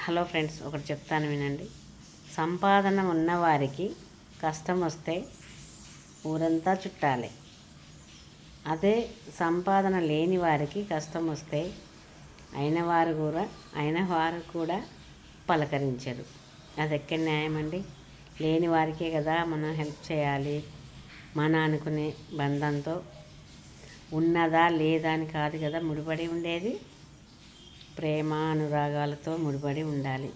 Hello friends, ఒకటి చెప్తాను వినండి. సంపాదన ఉన్నవారికి కష్టం వస్తే ఊరంతా చుట్టాలే. అదే సంపాదన లేని వారికి కష్టం వస్తే అయిన వారు కూడా పలకరించరు. అది ఎక్కడ న్యాయం అండి? లేని వారికే కదా మనం హెల్ప్ చేయాలి. మన అనుకునే బంధంతో ఉన్నదా లేదా అని కాదు కదా ముడిపడి ఉండేది. ప్రేమ అనురాగాలతో ముడిపడి ఉండాలి.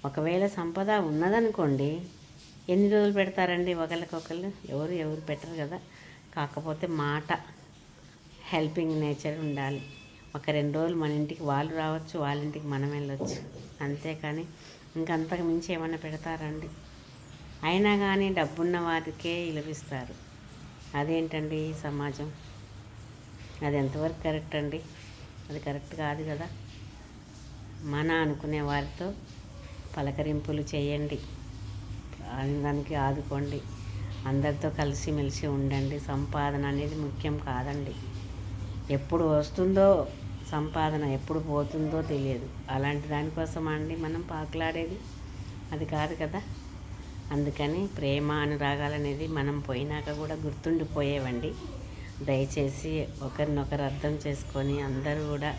ఒకవేళ సంపద ఉన్నదనుకోండి, ఎన్ని రోజులు పెడతారండి ఒకరికొకళ్ళు? ఎవరు పెట్టరు కదా. కాకపోతే మాట, హెల్పింగ్ నేచర్ ఉండాలి. ఒక 2 రోజులు మన ఇంటికి వాళ్ళు రావచ్చు, వాళ్ళ ఇంటికి మనం వెళ్ళొచ్చు. అంతేకాని ఇంకంతకు మించి ఏమన్నా పెడతారండి? అయినా కానీ డబ్బున్న వారికే ఇలవిస్తారు. అదేంటండి సమాజం? అది ఎంతవరకు కరెక్ట్ అండి? అది కరెక్ట్ కాదు కదా. మన అనుకునే వారితో పలకరింపులు చేయండి, దానికి ఆదుకోండి, అందరితో కలిసిమెలిసి ఉండండి. సంపాదన అనేది ముఖ్యం కాదండి. ఎప్పుడు వస్తుందో సంపాదన, ఎప్పుడు పోతుందో తెలియదు. అలాంటి దానికోసం అండి మనం పాకులాడేది? అది కాదు కదా. అందుకని ప్రేమ అనురాగాలు అనేది మనం పోయినాక కూడా గుర్తుండిపోయేవండి. దయచేసి ఒకరినొకరు అర్థం చేసుకొని అందరూ కూడా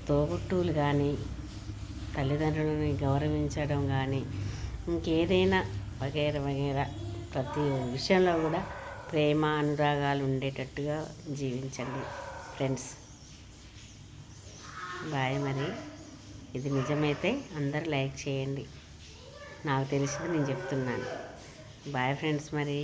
తోబుట్టువులు కానీ, తల్లిదండ్రులని గౌరవించడం కానీ, ఇంకేదైనా వగేరా ప్రతి విషయంలో కూడా ప్రేమ అనురాగాలు ఉండేటట్టుగా జీవించండి ఫ్రెండ్స్. బాయ్. మరి ఇది నిజమైతే అందరూ లైక్ చేయండి. నాకు తెలిసింది నేను చెప్తున్నాను. Boy friends. మరి